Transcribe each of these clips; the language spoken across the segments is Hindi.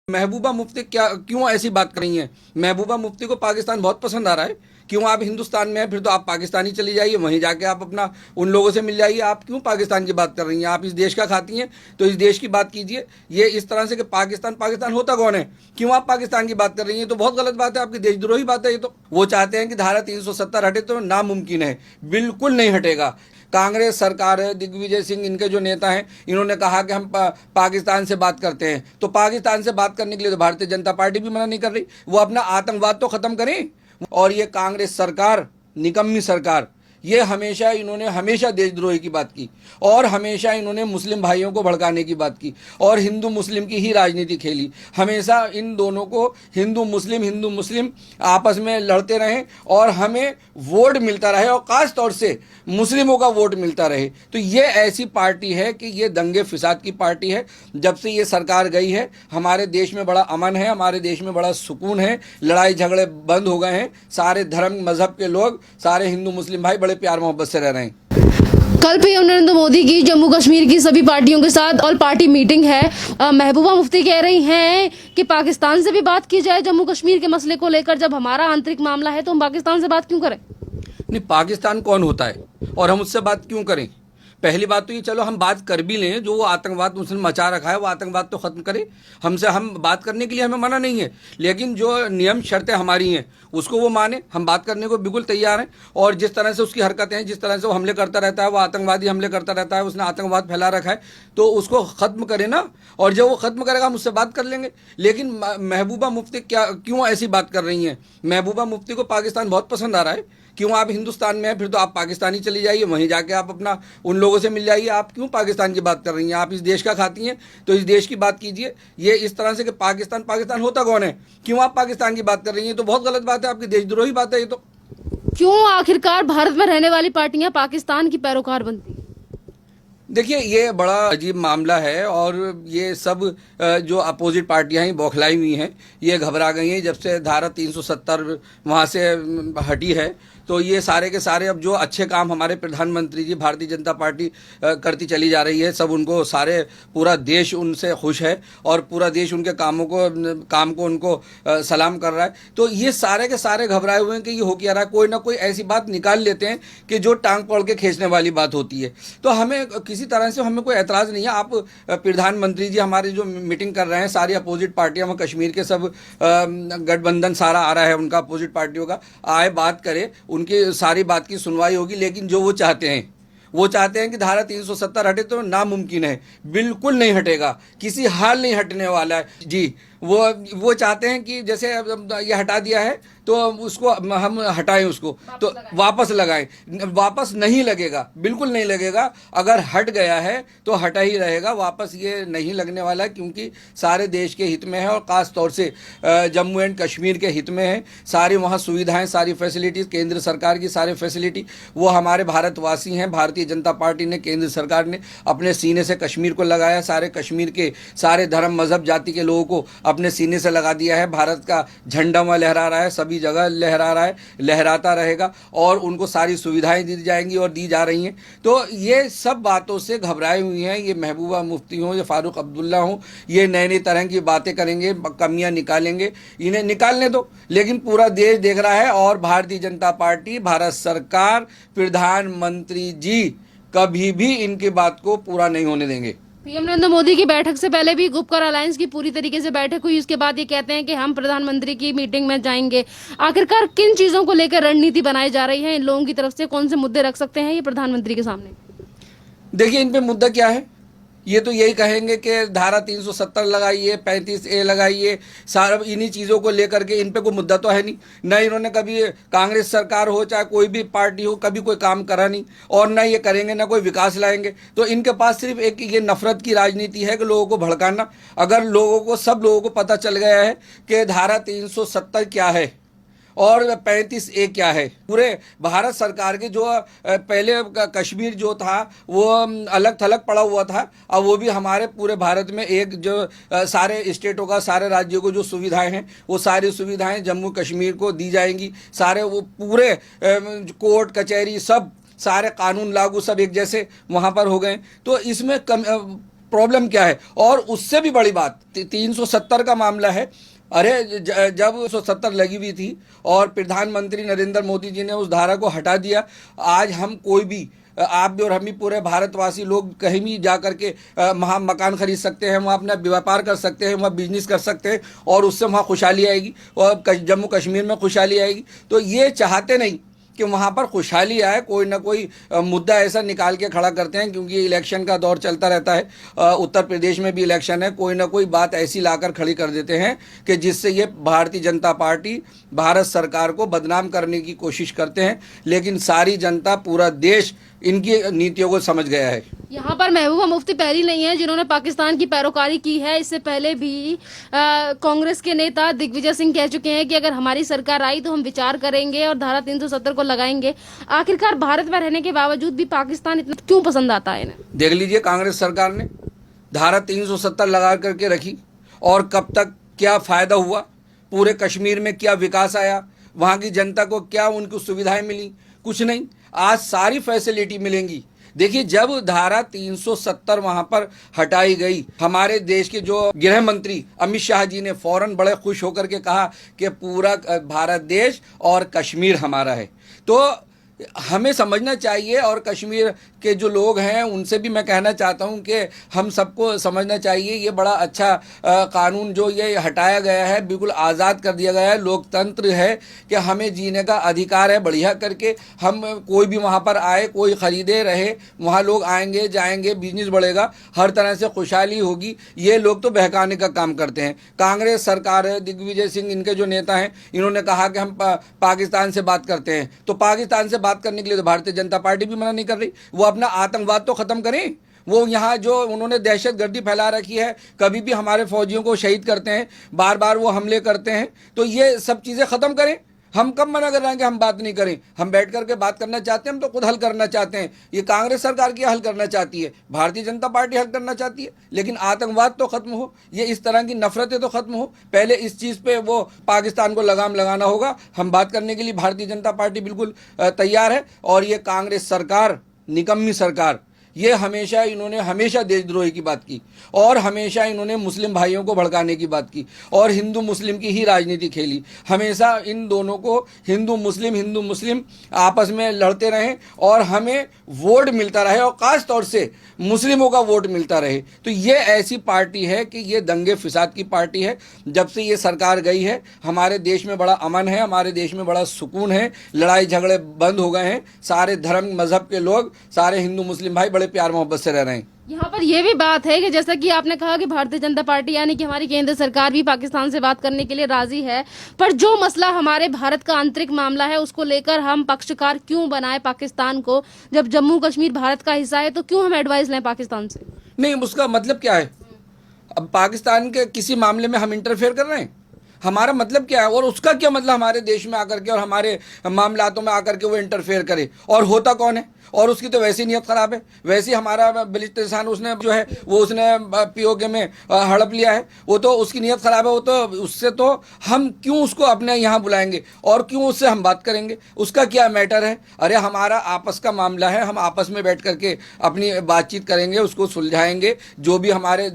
महबूबा मुफ्ती क्या क्यों ऐसी बात कर रही हैं? महबूबा मुफ्ती को पाकिस्तान बहुत पसंद आ रहा है। क्यों आप हिंदुस्तान में हैं? फिर तो आप पाकिस्तान ही चली जाइए, वहीं जाके आप अपना उन लोगों से मिल जाइए। आप क्यों पाकिस्तान की बात कर रही हैं? आप इस देश का खाती हैं तो इस देश की बात कीजिए। ये इस तरह से कि पाकिस्तान पाकिस्तान होता कौन है? क्यों आप पाकिस्तान की बात कर रही हैं? तो बहुत गलत बात है, आपकी देशद्रोही बात है ये। तो वो चाहते हैं कि धारा 370 हटे, तो नामुमकिन है, बिल्कुल नहीं हटेगा। कांग्रेस सरकार है, दिग्विजय सिंह इनके जो नेता हैं, इन्होंने कहा कि हम पाकिस्तान से बात करते हैं। तो पाकिस्तान से बात करने के लिए तो भारतीय जनता पार्टी भी मना नहीं कर रही। वो अपना आतंकवाद तो खत्म करें। और ये कांग्रेस सरकार, निकम्मी सरकार, ये इन्होंने हमेशा देशद्रोही की बात की और हमेशा इन्होंने मुस्लिम भाइयों को भड़काने की बात की और हिंदू मुस्लिम की ही राजनीति खेली। हमेशा इन दोनों को हिंदू मुस्लिम आपस में लड़ते रहें और हमें वोट मिलता रहे और ख़ास तौर से मुस्लिमों का वोट मिलता रहे। तो ये ऐसी पार्टी है कि ये दंगे फिसाद की पार्टी है। जब से ये सरकार गई है, हमारे देश में बड़ा अमन है, हमारे देश में बड़ा सुकून है, लड़ाई झगड़े बंद हो गए हैं। सारे धर्म मजहब के लोग, सारे हिंदू मुस्लिम भाई बड़े प्यार मोहब्बत से रह रहे हैं। कल पीएम नरेंद्र मोदी की जम्मू कश्मीर की सभी पार्टियों के साथ ऑल पार्टी मीटिंग है। महबूबा मुफ्ती कह रही हैं कि पाकिस्तान से भी बात की जाए जम्मू कश्मीर के मसले को लेकर। जब हमारा आंतरिक मामला है तो हम पाकिस्तान से बात क्यों करें? नहीं, पाकिस्तान कौन होता है और हम उससे बात क्यों करें? पहली बात तो ये, चलो हम बात कर भी लें, जो वो आतंकवाद उसने मचा रखा है वो आतंकवाद तो ख़त्म करें। हमसे हम बात करने के लिए हमें मना नहीं है, लेकिन जो नियम शर्तें हमारी हैं उसको वो माने। हम बात करने को बिल्कुल तैयार हैं। और जिस तरह से उसकी हरकतें हैं, जिस तरह से वो हमले करता रहता है, वो आतंकवादी हमले करता रहता है, उसने आतंकवाद फैला रखा है, तो उसको ख़त्म करें ना। और जब वो ख़त्म करेगा हम उससे बात कर लेंगे। लेकिन महबूबा मुफ्ती क्यों ऐसी बात कर रही हैं? महबूबा मुफ्ती को पाकिस्तान बहुत पसंद आ रहा है। क्यों आप हिंदुस्तान में हैं? फिर तो आप पाकिस्तान ही चली जाइए, वहीं जाके आप अपना उन लोगों से मिल जाइए। आप क्यों पाकिस्तान की बात कर रही हैं? आप इस देश का खाती हैं तो इस देश की बात कीजिए। ये इस तरह से कि पाकिस्तान पाकिस्तान होता कौन है? क्यों आप पाकिस्तान की बात कर रही हैं? तो बहुत गलत बात है, आपकी देशद्रोही बात है ये। तो क्यों आखिरकार भारत में रहने वाली पार्टियां पाकिस्तान की पैरोकार बनती हैं? देखिए, ये बड़ा अजीब मामला है और ये सब जो अपोजिट पार्टियां हैं बौखलाई हुई हैं, ये घबरा गई हैं। जब से धारा 370 वहाँ से हटी है, तो ये सारे के सारे अब जो अच्छे काम हमारे प्रधानमंत्री जी, भारतीय जनता पार्टी करती चली जा रही है, सब उनको सारे पूरा देश उनसे खुश है और पूरा देश उनके काम को उनको सलाम कर रहा है। तो ये सारे के सारे घबराए हुए हैं कि ये हो क्या रहा है। कोई ना कोई ऐसी बात निकाल लेते हैं कि जो टांग पकड़ के खींचने वाली बात होती है। तो हमें किसी तरह से हमें कोई एतराज़ नहीं है। आप प्रधानमंत्री जी हमारी जो मीटिंग कर रहे हैं, सारी अपोजिट पार्टियां, कश्मीर के सब गठबंधन सारा आ रहा है उनका, अपोजिट पार्टियों का, आए बात करें, उनकी सारी बात की सुनवाई होगी। लेकिन जो वो चाहते हैं कि धारा 370 हटे, तो नामुमकिन है, बिल्कुल नहीं हटेगा, किसी हाल नहीं हटने वाला है जी। वो चाहते हैं कि जैसे ये हटा दिया है तो उसको हम हटाएं, उसको तो वापस लगाएं। वापस नहीं लगेगा, बिल्कुल नहीं लगेगा। अगर हट गया है तो हटा ही रहेगा, वापस ये नहीं लगने वाला है, क्योंकि सारे देश के हित में है और ख़ास तौर से जम्मू एंड कश्मीर के हित में है। सारी वहाँ सुविधाएं, सारी फैसिलिटीज़, केंद्र सरकार की सारी फैसिलिटी वो हमारे भारतवासी हैं। भारतीय जनता पार्टी ने, केंद्र सरकार ने अपने सीने से कश्मीर को लगाया। सारे कश्मीर के सारे धर्म मजहब जाति के लोगों को अपने सीने से लगा दिया है। भारत का झंडा वहाँ लहरा रहा है, सभी जगह लहरा रहा है, लहराता रहेगा और उनको सारी सुविधाएं दी जाएंगी और दी जा रही हैं। तो ये सब बातों से घबराई हुई हैं। ये महबूबा मुफ्ती हों या फारूक अब्दुल्ला हों, ये नए नए तरह की बातें करेंगे, कमियां निकालेंगे, इन्हें निकालने दो। लेकिन पूरा देश देख रहा है और भारतीय जनता पार्टी, भारत सरकार, प्रधानमंत्री जी कभी भी इनकी बात को पूरा नहीं होने देंगे। पीएम नरेंद्र मोदी की बैठक से पहले भी गुपकर अलायंस की पूरी तरीके से बैठक हुई। उसके बाद ये कहते हैं कि हम प्रधानमंत्री की मीटिंग में जाएंगे। आखिरकार किन चीजों को लेकर रणनीति बनाई जा रही है? इन लोगों की तरफ से कौन से मुद्दे रख सकते हैं ये प्रधानमंत्री के सामने? देखिए, इन पे मुद्दा क्या है, ये तो यही कहेंगे कि धारा 370 लगाइए, 35A लगाइए, सारा इन्हीं चीज़ों को लेकर के। इन पे कोई मुद्दा तो है नहीं। न इन्होंने कभी कांग्रेस सरकार हो चाहे कोई भी पार्टी हो, कभी कोई काम करा नहीं और न ये करेंगे, न कोई विकास लाएंगे। तो इनके पास सिर्फ एक ये नफरत की राजनीति है कि लोगों को भड़काना। अगर सब लोगों को पता चल गया है कि धारा 370 क्या है और 35A क्या है, पूरे भारत सरकार के जो पहले कश्मीर जो था वो अलग थलग पड़ा हुआ था, अब वो भी हमारे पूरे भारत में एक जो सारे स्टेटों का, सारे राज्यों को जो सुविधाएं हैं वो सारी सुविधाएं जम्मू कश्मीर को दी जाएंगी। सारे वो पूरे कोर्ट कचहरी सब, सारे कानून लागू सब एक जैसे वहाँ पर हो गए। तो इसमें प्रॉब्लम क्या है। और उससे भी बड़ी बात 370 का मामला है। अरे जब 170 लगी हुई थी और प्रधानमंत्री नरेंद्र मोदी जी ने उस धारा को हटा दिया, आज हम कोई भी, आप भी और हम भी, पूरे भारतवासी लोग कहीं भी जा करके वहाँ मकान खरीद सकते हैं, वहाँ अपना व्यापार कर सकते हैं, वहाँ बिजनेस कर सकते हैं और उससे वहाँ खुशहाली आएगी और जम्मू कश्मीर में खुशहाली आएगी। तो ये चाहते नहीं कि वहाँ पर खुशहाली आए, कोई ना कोई मुद्दा ऐसा निकाल के खड़ा करते हैं, क्योंकि इलेक्शन का दौर चलता रहता है। उत्तर प्रदेश में भी इलेक्शन है, कोई ना कोई बात ऐसी लाकर खड़ी कर देते हैं कि जिससे ये भारतीय जनता पार्टी भारत सरकार को बदनाम करने की कोशिश करते हैं। लेकिन सारी जनता, पूरा देश इनकी नीतियों को समझ गया है। यहाँ पर महबूबा मुफ्ती पहली नहीं है जिन्होंने पाकिस्तान की पैरोकारी की है। इससे पहले भी कांग्रेस के नेता दिग्विजय सिंह कह चुके हैं कि अगर हमारी सरकार आई तो हम विचार करेंगे और धारा 370 को लगाएंगे। आखिरकार भारत में रहने के बावजूद भी पाकिस्तान इतना क्यों पसंद आता है इन्हें? देख लीजिए, कांग्रेस सरकार ने धारा 370 लगा करके रखी और कब तक क्या फायदा हुआ, पूरे कश्मीर में क्या विकास आया, वहाँ की जनता को क्या उनको सुविधाएं मिली, कुछ नहीं। आज सारी फैसिलिटी मिलेंगी। देखिए, जब धारा 370 वहां पर हटाई गई, हमारे देश के जो गृह मंत्री अमित शाह जी ने फौरन बड़े खुश होकर के कहा कि पूरा भारत देश और कश्मीर हमारा है। तो हमें समझना चाहिए, और कश्मीर के जो लोग हैं उनसे भी मैं कहना चाहता हूं कि हम सबको समझना चाहिए, ये बड़ा अच्छा कानून जो ये हटाया गया है, बिल्कुल आज़ाद कर दिया गया है। लोकतंत्र है कि हमें जीने का अधिकार है बढ़िया करके। हम कोई भी वहाँ पर आए, कोई ख़रीदे रहे, वहाँ लोग आएंगे जाएंगे, बिजनेस बढ़ेगा, हर तरह से खुशहाली होगी। ये लोग तो बहकाने का काम करते हैं। कांग्रेस सरकार है, दिग्विजय सिंह इनके जो नेता हैं, इन्होंने कहा कि हम पाकिस्तान से बात करते हैं। तो पाकिस्तान से बात करने के लिए तो भारतीय जनता पार्टी भी मना नहीं कर रही। वो अपना आतंकवाद तो खत्म करें। वो यहाँ जो उन्होंने दहशतगर्दी फैला रखी है, कभी भी हमारे फौजियों को शहीद करते हैं, बार बार वो हमले करते हैं, तो ये सब चीज़ें ख़त्म करें। हम कब मना कर रहे हैं कि हम बात नहीं करें? हम बैठ करके बात करना चाहते हैं, हम तो खुद हल करना चाहते हैं। ये कांग्रेस सरकार क्या हल करना चाहती है, भारतीय जनता पार्टी हल करना चाहती है। लेकिन आतंकवाद तो खत्म हो, ये इस तरह की नफरतें तो खत्म हो। पहले इस चीज़ पे वो पाकिस्तान को लगाम लगाना होगा। हम बात करने के लिए भारतीय जनता पार्टी बिल्कुल तैयार है। और ये कांग्रेस सरकार, निकम्मी सरकार, ये इन्होंने हमेशा देशद्रोही की बात की और हमेशा इन्होंने मुस्लिम भाइयों को भड़काने की बात की और हिंदू मुस्लिम की ही राजनीति खेली। हमेशा इन दोनों को हिंदू मुस्लिम आपस में लड़ते रहें और हमें वोट मिलता रहे, और ख़ास तौर से मुस्लिमों का वोट मिलता रहे। तो ये ऐसी पार्टी है कि ये दंगे फिसाद की पार्टी है। जब से ये सरकार गई है, हमारे देश में बड़ा अमन है, हमारे देश में बड़ा सुकून है, लड़ाई झगड़े बंद हो गए हैं। सारे धर्म मजहब के लोग, सारे हिंदू मुस्लिम भाई बड़े प्यार मोहब्बत से रह रहे हैं। यहाँ पर यह भी बात है कि जैसा कि आपने कहा कि भारतीय जनता पार्टी यानी कि हमारी केंद्र सरकार भी पाकिस्तान से बात करने के लिए राजी है, पर जो मसला हमारे भारत का आंतरिक मामला है उसको लेकर हम पक्षकार क्यों बनाए पाकिस्तान को? जब जम्मू कश्मीर भारत का हिस्सा है तो क्यों हम एडवाइस लें पाकिस्तान से? नहीं, उसका मतलब क्या है? अब पाकिस्तान के किसी मामले में हम इंटरफेयर कर रहे हैं? हमारा मतलब क्या है? और उसका क्या मतलब हमारे देश में आकर के और हमारे मामलातों में आकर के वो इंटरफेयर करे? और होता कौन है? और उसकी तो वैसी नीयत ख़राब है। वैसे हमारा बलिस्तान उसने जो है वो उसने पीओके में हड़प लिया है, वो तो उसकी नीयत ख़राब है। वो तो उससे तो हम क्यों उसको अपने यहाँ बुलाएंगे और क्यों उससे हम बात करेंगे? उसका क्या मैटर है? अरे हमारा आपस का मामला है, हम आपस में बैठ करके अपनी बातचीत करेंगे, उसको सुलझाएंगे। जो भी हमारे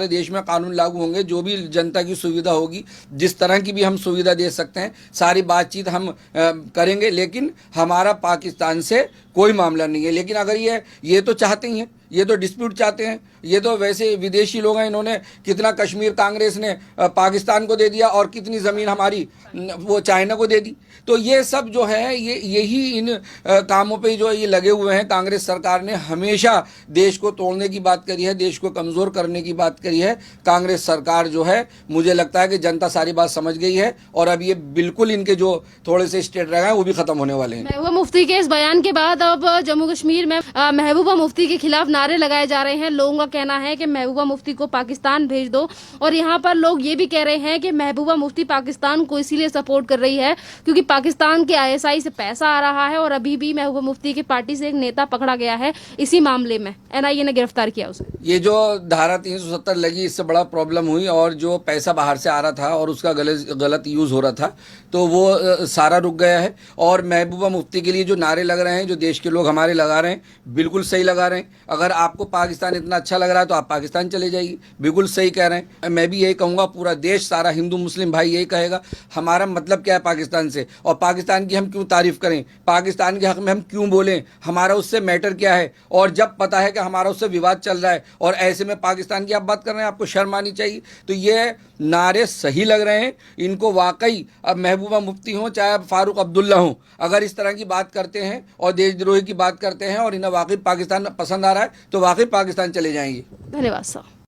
देश में कानून लागू होंगे, जो भी जनता की सुविधा होगी, जिस तरह की भी हम सुविधा दे सकते हैं, सारी बातचीत हम करेंगे। लेकिन हमारा पाकिस्तान से कोई मामला नहीं है। लेकिन अगर ये तो चाहते ही हैं, ये तो डिस्प्यूट चाहते हैं, ये तो वैसे विदेशी लोग हैं। इन्होंने कितना कश्मीर कांग्रेस ने पाकिस्तान को दे दिया और कितनी ज़मीन हमारी वो चाइना को दे दी। तो ये सब जो है यही इन कामों पे जो ये लगे हुए हैं। कांग्रेस सरकार ने हमेशा देश को तोड़ने की बात करी है, देश को कमज़ोर करने की बात करी है। कांग्रेस सरकार जो है, मुझे लगता है कि जनता सारी बात समझ गई है और अब ये बिल्कुल इनके जो थोड़े से स्टेट रह गए वो भी ख़त्म होने वाले हैं। महबूबा मुफ्ती के इस बयान के बाद अब जम्मू कश्मीर में महबूबा मुफ्ती के खिलाफ नारे लगाए जा रहे हैं। लोगों का कहना है कि महबूबा मुफ्ती को पाकिस्तान भेज दो, और यहाँ पर लोग ये भी कह रहे हैं कि महबूबा मुफ्ती पाकिस्तान को इसीलिए सपोर्ट कर रही है क्योंकि पाकिस्तान के आईएसआई से पैसा आ रहा है, और अभी भी महबूबा मुफ्ती की पार्टी से एक नेता पकड़ा गया है इसी मामले में, एनआईए ने गिरफ्तार किया उसे। ये जो धारा 370 लगी, इससे बड़ा प्रॉब्लम हुई, और जो पैसा बाहर से आ रहा था और उसका गलत यूज़ हो रहा था, तो वो सारा रुक गया है। और महबूबा मुफ्ती के लिए जो नारे लग रहे हैं, जो देश के लोग हमारे लगा रहे हैं, बिल्कुल सही लगा रहे हैं। अगर आपको पाकिस्तान इतना अच्छा लग रहा है तो आप पाकिस्तान चले जाइए, बिल्कुल सही कह रहे हैं। मैं भी यही कहूँगा, पूरा देश, सारा हिंदू मुस्लिम भाई यही कहेगा, हमारा मतलब क्या है पाकिस्तान से, और पाकिस्तान की हम क्यों तारीफ करें, पाकिस्तान के हक में हम क्यों बोलें, हमारा उससे मैटर क्या है। और जब पता है कि हमारा उससे विवाद चल रहा है और ऐसे में पाकिस्तान की आप बात कर रहे हैं, आपको शर्म आनी चाहिए। तो ये नारे सही लग रहे हैं इनको वाकई। अब महबूबा मुफ्ती हों चाहे फारूक अब्दुल्ला हों, अगर इस तरह की बात करते हैं और देशद्रोही की बात करते हैं और इन्हें वाकई पाकिस्तान पसंद आ रहा है तो वाकई पाकिस्तान चले जाएंगे। धन्यवाद सर।